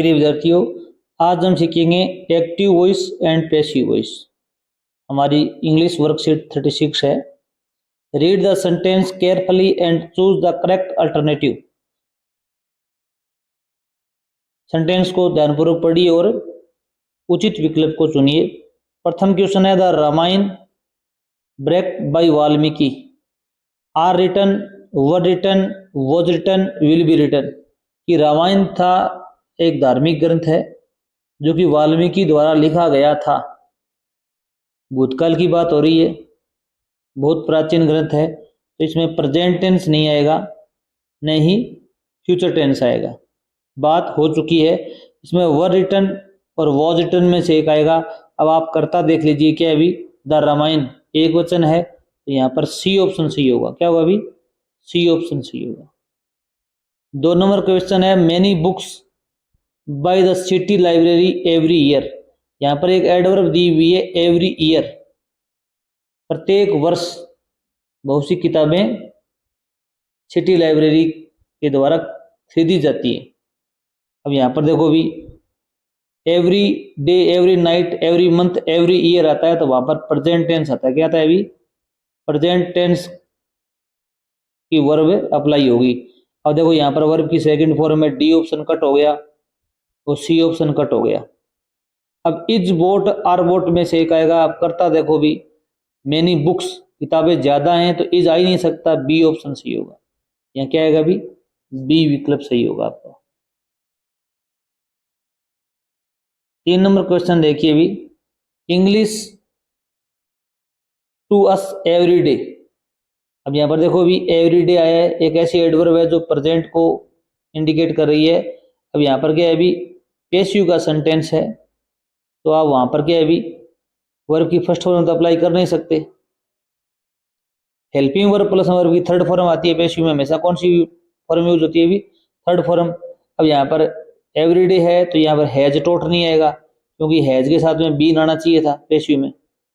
प्रिय विद्यार्थियों, आज हम सीखेंगे active voice and passive voice. हमारी इंग्लिश वर्कशीट 36 है। Read the sentence carefully and choose the correct alternative. Sentence को ध्यानपूर्वक पढ़िए और उचित विकल्प को चुनिए। प्रथम क्वेश्चन है, the Ramayan break by Valmiki are written, were written, was written, will be written. कि रामायण था एक धार्मिक ग्रंथ है जो कि वाल्मीकि द्वारा लिखा गया था। भूतकाल की बात हो रही है, बहुत प्राचीन ग्रंथ है, तो इसमें प्रेजेंट टेंस नहीं आएगा, न ही फ्यूचर टेंस आएगा। बात हो चुकी है। इसमें वर रिटन और वॉज रिटन में से एक आएगा। अब आप कर्ता देख लीजिए क्या अभी द रामायण एक वचन है, तो यहाँ पर सी ऑप्शन सही होगा। क्या होगा अभी? सी ऑप्शन सही होगा। 2 नंबर क्वेश्चन है, many books by the city library every year. यहाँ पर एक एडवर्ब दी हुई है, एवरी ईयर, प्रत्येक वर्ष बहुत सी किताबें सिटी लाइब्रेरी के द्वारा खरीदी जाती है। अब यहाँ पर देखो भी every day, every night, every month, every year आता है, तो वहां पर प्रेजेंट टेंस आता है। क्या आता है अभी? प्रेजेंट टेंस की वर्ब अप्लाई होगी। अब देखो यहाँ पर वर्ब की सेकंड फॉर्म में डी ऑप्शन कट हो गया और सी ऑप्शन कट हो गया। अब इज बोट आर बोट में से एक आएगा। आप करता देखो भी मेनी बुक्स, किताबें ज्यादा हैं, तो इज आ ही नहीं सकता, बी ऑप्शन सही होगा। यहाँ क्या आएगा अभी? बी विकल्प सही होगा आपका। 3 नंबर क्वेश्चन देखिए भी, English to us every day. अब यहाँ पर देखो भी एवरी डे आया है, एक ऐसी एडवर्ब है जो प्रेजेंट को इंडिकेट कर रही है। अब यहाँ पर क्या है अभी? पैसिव का सेंटेंस है, तो आप वहां पर क्या है अभी वर्ब की फर्स्ट फॉर्म तो अप्लाई कर नहीं सकते। हेल्पिंग वर्ब प्लस वर्ब की थर्ड फॉर्म आती है पैसिव में, हमेशा कौन सी फॉर्म यूज होती है अभी? Third form. अब यहाँ पर एवरीडे है, तो यहाँ पर हैज टॉट नहीं आएगा, क्योंकि हैज के साथ में बी आना चाहिए था पैसिव में,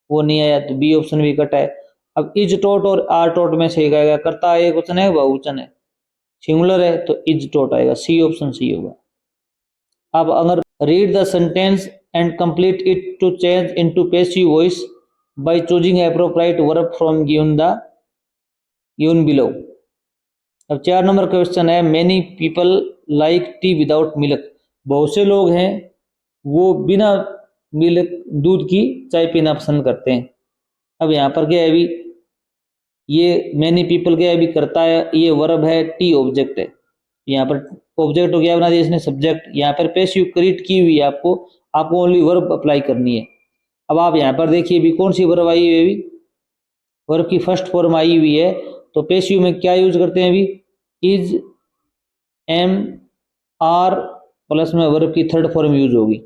वो नहीं आया, तो बी ऑप्शन भी कटा है। अब इज टॉट और आर टॉट में से एक आएगा। करता एक वचन है, बहुवचन है, सिंगुलर है, तो इज टॉट आएगा, सी ऑप्शन सही होगा। अब अगर read the sentence and complete it to change into passive voice by choosing appropriate verb from given below. अब 4 नंबर क्वेश्चन है, many people like tea without milk. बहुत से लोग हैं वो बिना मिल्क, दूध की चाय पीना पसंद करते हैं। अब यहाँ पर क्या है अभी? ये मेनी पीपल क्या है अभी? करता है, ये वर्ब है, टी ऑब्जेक्ट है। यहाँ पर ऑब्जेक्ट हो गया बना दिया इसने सब्जेक्ट। यहाँ पर पैसिव क्रिएट की हुई है, आपको ओनली वर्ब अप्लाई करनी है। अब आप यहाँ पर देखिए भी कौन सी वर्ब आई हुई है अभी? वर्ब की फर्स्ट फॉर्म आई हुई है, तो पैसिव में क्या यूज करते हैं अभी? इज, एम, आर प्लस में वर्ब की थर्ड फॉर्म यूज होगी।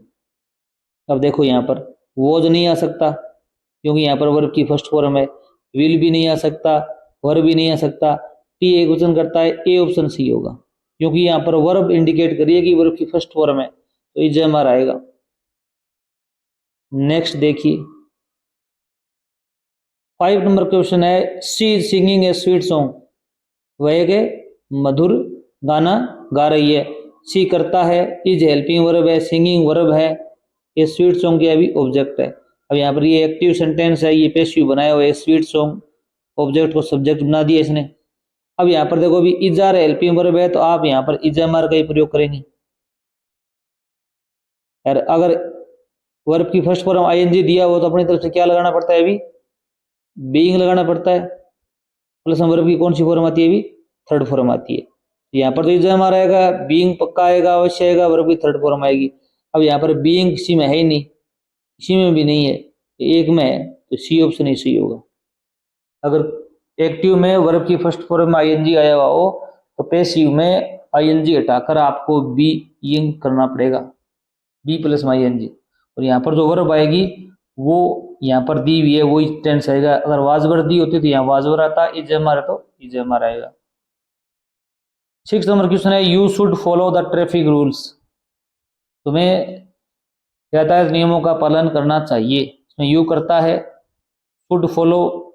अब देखो यहाँ पर वॉज नहीं आ सकता, क्योंकि यहाँ पर वर्ब की फर्स्ट फॉर्म है। विल भी नहीं आ सकता, वर्ब भी नहीं आ सकता, टी एक वचन करता है, ए ऑप्शन सी होगा, क्योंकि यहाँ पर वर्ब इंडिकेट करिए कि वर्ब की फर्स्ट फॉर्म है, तो इज एम आर आएगा। नेक्स्ट देखिए 5 नंबर क्वेश्चन है, she is singing A sweet song. वह एक मधुर गाना गा रही है। सी करता है, इज हेल्पिंग वर्ब है, सिंगिंग वर्ब है, ये स्वीट सॉन्ग के अभी ऑब्जेक्ट है। अब यहाँ पर ये एक्टिव सेंटेंस है, ये पैसिव बनाया हुआ है, स्वीट सॉन्ग ऑब्जेक्ट को सब्जेक्ट बना दिया इसने। अब यहाँ पर देखो अभी इज आर हेल्पिंग वर्ब है, तो आप यहाँ पर इज एम आर का ही प्रयोग करेंगे। यार अगर वर्ब की फर्स्ट फॉर्म आईएनजी दिया हो, तो अपनी तरफ से क्या लगाना पड़ता है अभी? बीइंग लगाना पड़ता है। प्लस वर्ब की कौन सी फॉर्म आती है अभी? थर्ड फॉर्म आती है। यहाँ पर तो इज एम आर आएगा, बीइंग पक्का आएगा, अवश्य आएगा, वर्ब की थर्ड फॉर्म आएगी। अब यहाँ पर बीइंग किसी में है ही नहीं, किसी में भी नहीं है, एक में है, तो सी ऑप्शन ही सही होगा। अगर एक्टिव में वर्ब की फर्स्ट फॉर्म में आईएनजी आया हुआ हो, तो पैसिव में आईएनजी हटाकर आपको बीइंग करना पड़ेगा, बी प्लस में आईएनजी। और यहाँ पर जो वर्ब आएगी वो यहाँ पर दी हुई है, वही टेंस आएगा। अगर वाजवर दी होती तो यहाँ वाजवर आता, इज एम आर तो इज एम आर आएगा। 6 नंबर क्वेश्चन है, you should follow the traffic rules. तुम्हें यातायात नियमों का पालन करना चाहिए। इसमें यू करता है, शुड फॉलो,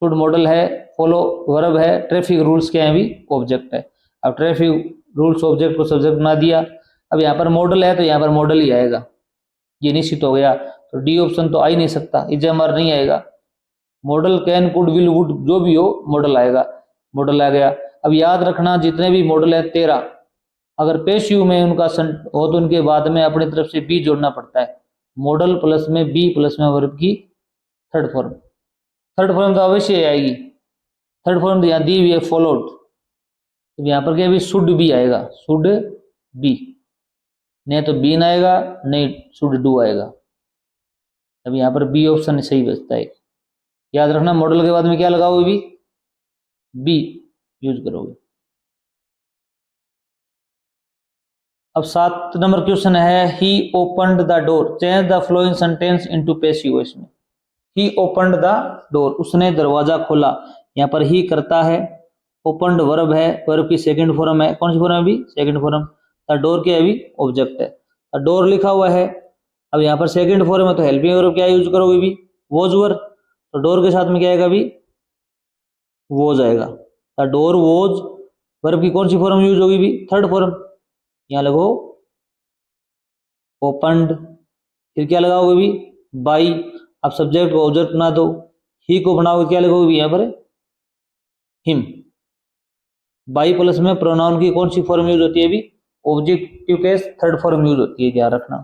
शुड मॉडल है, फॉलो वर्ब है, ट्रैफिक रूल्स क्या है अभी? ऑब्जेक्ट है। अब ट्रैफिक रूल्स ऑब्जेक्ट को सब्जेक्ट बना दिया। अब यहाँ पर मॉडल है तो यहाँ पर मॉडल ही आएगा, ये निश्चित हो गया। तो डी ऑप्शन तो आ ही नहीं सकता, इजएमआर नहीं आएगा। Model can could will would जो भी हो मॉडल आएगा, मॉडल आ गया। अब याद रखना जितने भी मॉडल है 13, अगर पेशिव में उनका हो तो उनके बाद में अपनी तरफ से बी जोड़ना पड़ता है। मॉडल प्लस में बी प्लस में वर्ब की थर्ड फॉर्म, थर्ड फॉर्म तो अवश्य आएगी। थर्ड फॉर्म तो यहाँ दी हुई है फॉलोड, तो यहाँ पर क्या भी शुड बी आएगा, शुड बी, नहीं तो बी ना आएगा नहीं शुड डू आएगा। अब यहाँ पर बी ऑप्शन सही बचता है। याद रखना मॉडल के बाद में क्या लगाओगे, भी बी यूज करोगे। अब 7 नंबर क्वेश्चन है he opened the door, change the flowing sentence into passive voice में। ही ओपन्ड द डोर, उसने दरवाजा खोला। यहाँ पर ही करता है, ओपन्ड वर्ब है, वर्ब की सेकंड फॉर्म है, कौन सी फॉर्म है अभी, सेकंड फॉर्म। द डोर के अभी ऑब्जेक्ट है, द डोर लिखा हुआ है। अब यहाँ पर सेकंड फॉर्म है तो हेल्पिंग वर्ब क्या यूज करोगे भी, वॉज वर्ब, तो डोर के साथ में क्या आएगा अभी, वॉज आएगा। द डोर वॉज, वर्ब की कौन सी फॉर्म यूज होगी भी, थर्ड फॉर्म, यहाँ लगो ओपन्ड, फिर क्या लगाओगे भी बाई। अब सब्जेक्ट को ऑब्जेक्ट बना दो, ही को बनाओगे क्या लगोगे भी यहाँ पर हिम। बाई प्लस में प्रोनाउन की कौन सी फॉर्म यूज होती है भी, objective case third form use होती है, क्या रखना।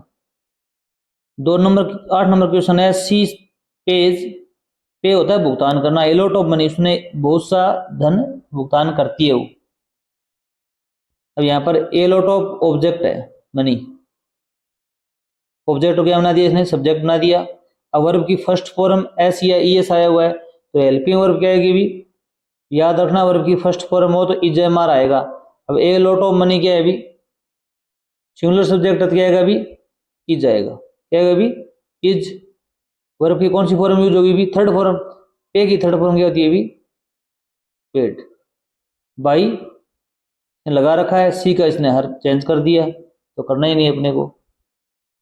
8 नंबर क्वेश्चन है सी पेज, पे होता है भुगतान करना, एलॉट ऑफ मनी, उसने बहुत सा धन भुगतान करती है वो। अब यहाँ पर एलॉट ऑफ ऑब्जेक्ट है मनी, ऑब्जेक्ट को क्या बना दिया इसने, सब्जेक्ट बना दिया। अब वर्ब की फर्स्ट फॉर्म एस या ई एस आया हुआ है तो हेल्पिंग वर्ब क्या आएगी भी, याद रखना वर्ब की फर्स्ट फॉर्म हो तो इज एम आर आएगा। अब ए लॉट ऑफ मनी क्या है अभी, सिंगुलर सब्जेक्ट क्या आएगा अभी, इज आएगा, क्या आएगा अभी इज। वर्ब की कौन सी फॉर्म यूज होगी भी, थर्ड फॉर्म। पे की थर्ड फॉर्म क्या होती है अभी, पेड। बाई लगा रखा है, सी का इसने हर चेंज कर दिया तो करना ही नहीं अपने को।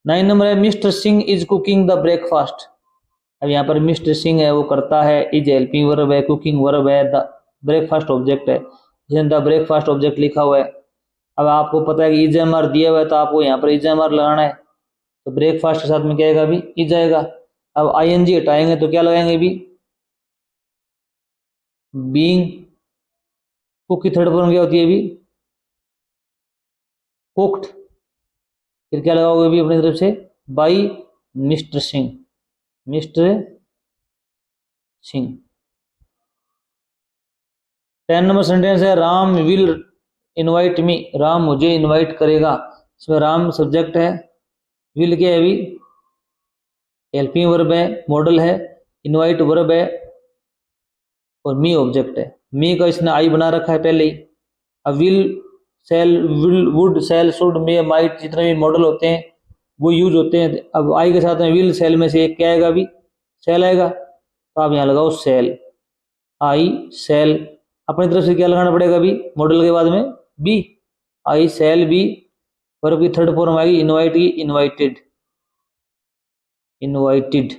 9 नंबर है mister Singh is cooking the breakfast. अब यहाँ पर मिस्टर सिंह है वो करता है, इज हेल्पिंग वर्ब है, कुकिंग वर्ब है, द ब्रेकफास्ट ऑब्जेक्ट है, जिसमें द ब्रेकफास्ट ऑब्जेक्ट लिखा हुआ है। अब आपको पता है कि इज एम आर दिया हुआ है तो आपको यहाँ पर इज एम आर लगाना है, तो ब्रेकफास्ट के साथ में क्या आएगा अभी, इज आएगा। अब आई एन जी हटाएंगे तो क्या लगाएंगे अभी, बीइंग। कुक की थर्ड फॉर्म क्या होती है अभी, कुक्ड। फिर क्या लगाओगे अभी अपनी तरफ से, by mister Singh, mister Singh. 10 number sentence है Ram will invite me, Ram मुझे इनवाइट करेगा। इसमें राम सब्जेक्ट है, विल क्या है अभी, हेल्पिंग वर्ब है, मॉडल है, इनवाइट वर्ब है और मी ऑब्जेक्ट है। मी का इसने आई बना रखा है पहले ही। अब will, shall, will, would, shall, should, may, might जितने भी मॉडल होते हैं वो यूज होते हैं। अब आई के साथ में विल, सेल में से एक क्या आएगा अभी, सेल आएगा, तो आप यहाँ लगाओ सेल, आई सेल। अपनी तरफ से क्या लगाना पड़ेगा अभी, मॉडल के बाद में be, I shall be. Verb की थर्ड फॉर्म आएगी इनवाइट की, invited, invited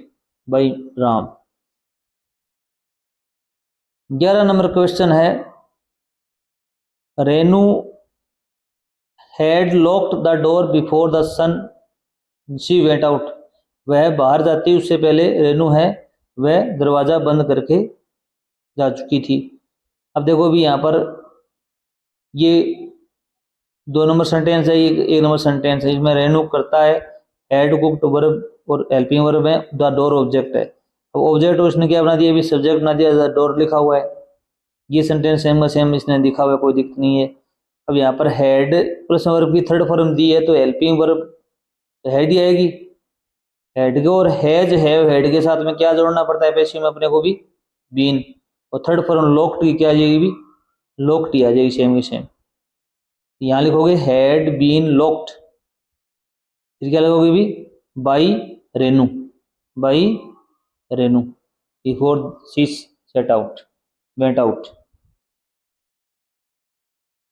by Ram. 11 number question है Renu had locked the door before the sun she went out, वह बाहर जाती उससे पहले रेनू है वह दरवाजा बंद करके जा चुकी थी। अब देखो भी यहाँ पर ये 2 नंबर सेंटेंस है, ये 1 नंबर सेंटेंस है। इसमें रेनू करता है, हैड कुक्ड वर्ब और हेल्पिंग वर्ब है, द डोर ऑब्जेक्ट है। अब ऑब्जेक्ट उसने क्या बना दिया, अभी सब्जेक्ट बना दिया, द डोर लिखा हुआ है। ये सेंटेंस सेम का सेम इसने लिखा हुआ है, कोई दिक्कत नहीं है। अब यहाँ पर हेड प्लस वर्ब की थर्ड फॉर्म दी है तो हेल्पिंग वर्ब तो हेड ही आएगी, हेड के। और हैज है, हेड के साथ में क्या जोड़ना पड़ता है पेशी में अपने को भी, बीन। और थर्ड फॉर्म लॉक्ड की क्या आ जाएगी भी, लॉक्ड ही आ जाएगी सेम की सेम। यहाँ लिखोगे हैड बीन लॉक्ड, फिर क्या लिखोगे भी by Renu, by Renu before she set out went out.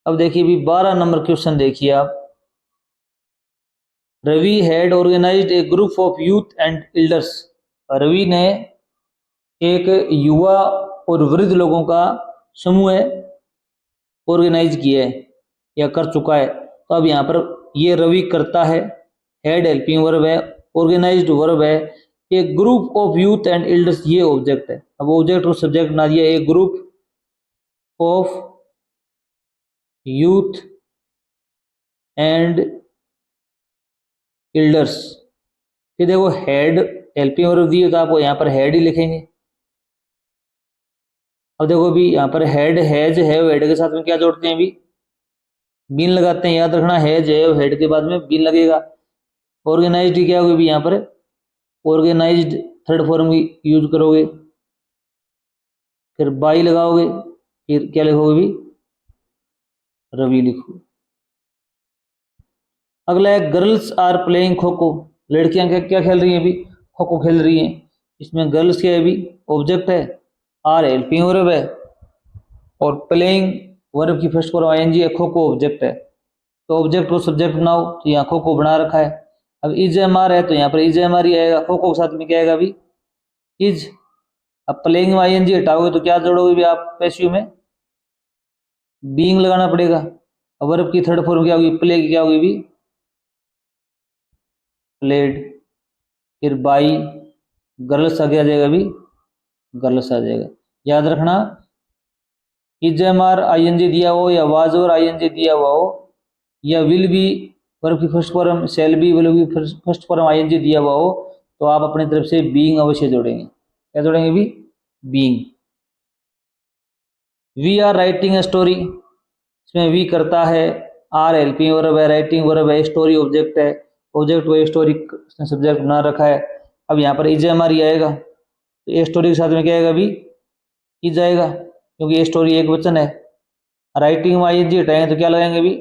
अब देखिए भी 12 नंबर क्वेश्चन देखिए आप। Ravi had organised a group of youth and elders, Ravi ने एक युवा और वृद्ध लोगों का समूह ऑर्गेनाइज किया है या कर चुका है। तो अब यहाँ पर ये रवि करता है, हेड हेल्पिंग वर्ब है, ऑर्गेनाइज्ड वर्ब है, a group of youth and elders ये ऑब्जेक्ट है। अब ऑब्जेक्ट और सब्जेक्ट बना दिया, a group of youth and elders. फिर देखो हेड हेल्पिंग वर्ब दिए तो आपको यहाँ पर हेड ही लिखेंगे। अब देखो भी यहाँ पर हेड हैज है, हेड के साथ में क्या जोड़ते हैं, अभी बीन लगाते हैं, याद रखना हैज है हेड के बाद में बीन लगेगा। ऑर्गेनाइज्ड क्या होगी भी यहाँ पर, ऑर्गेनाइज्ड थर्ड फॉर्म की यूज करोगे, फिर बाई लगाओगे, फिर क्या लिखोगे भी, रवि लिखो। अगला है girls are playing kho kho, लड़कियां क्या क्या खेल रही हैं अभी, खो खो खेल रही हैं। इसमें गर्ल्स क्या है अभी, ऑब्जेक्ट है, आर हेल्पिंग वर्ब है, और प्लेइंग वर्ब की फर्स्ट फॉर्म आईएनजी है, खो खो ऑब्जेक्ट है। तो ऑब्जेक्ट को सब्जेक्ट बनाओ, तो यहाँ खो खो बना रखा है। अब इज एम आर है तो यहाँ पर इज एम आर ही आएगा, खो खो के साथ में क्या आएगा अभी, इज। अब प्लेइंग में आईएनजी हटाओगे तो क्या जोड़ोगे भी आप पैसिव में, बीइंग लगाना पड़ेगा। अब वर्ब की थर्ड फॉर्म क्या होगी, प्ले की क्या होगी भी, प्लेड। फिर बाई, गर्ल्स आगे आ जाएगा अभी, गर्ल्स आ जाएगा। याद रखना इज एम आर आईएनजी दिया हो, या वाज और आईएनजी दिया हुआ हो, या विल बी वर्ब की first form, shall be verb की फर्स्ट फॉर्म आईएनजी दिया हुआ हो, तो आप अपनी तरफ से बीइंग अवश्य जोड़ेंगे। क्या जोड़ेंगे भी, being. We are writing a story, इसमें वी करता है, आर हेल्पिंग वर्ब है, राइटिंग वर्ब है, स्टोरी ऑब्जेक्ट है, ऑब्जेक्ट को स्टोरी सब्जेक्ट बना रखा है। अब यहाँ पर इज एम आर ही आएगा, तो ए स्टोरी के साथ में क्या आएगा अभी, इज आएगा, क्योंकि ये स्टोरी एक वचन है। राइटिंग में आई जी हटाएंगे तो क्या लगाएंगे अभी,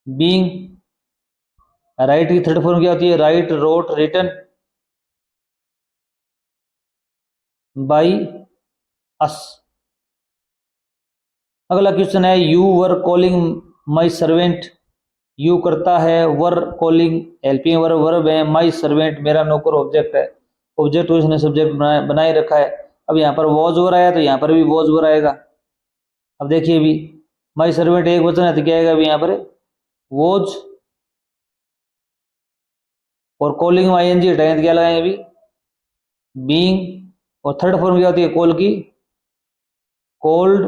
बीइंग। राइट की थर्ड फॉर्म क्या होती है, write, wrote, written, by us. अगला क्वेश्चन है, you were calling my servant, you करता है, were calling helping verb verb है, माई सर्वेंट मेरा नौकर ऑब्जेक्ट है, ऑब्जेक्ट को इसने सब्जेक्ट बनाए रखा है। अब यहाँ पर वॉज वर आया तो यहाँ पर भी वॉज वर आएगा। अब देखिए भी माई सर्वेंट एक वचन है तो क्या आएगा अभी यहाँ पर, वॉज, और कॉलिंग में आईएनजी हटाएंगे तो क्या लगाएंगे अभी, बीइंग। और थर्ड फॉर्म क्या होती है कॉल की, कॉल्ड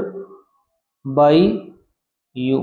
बाई यू।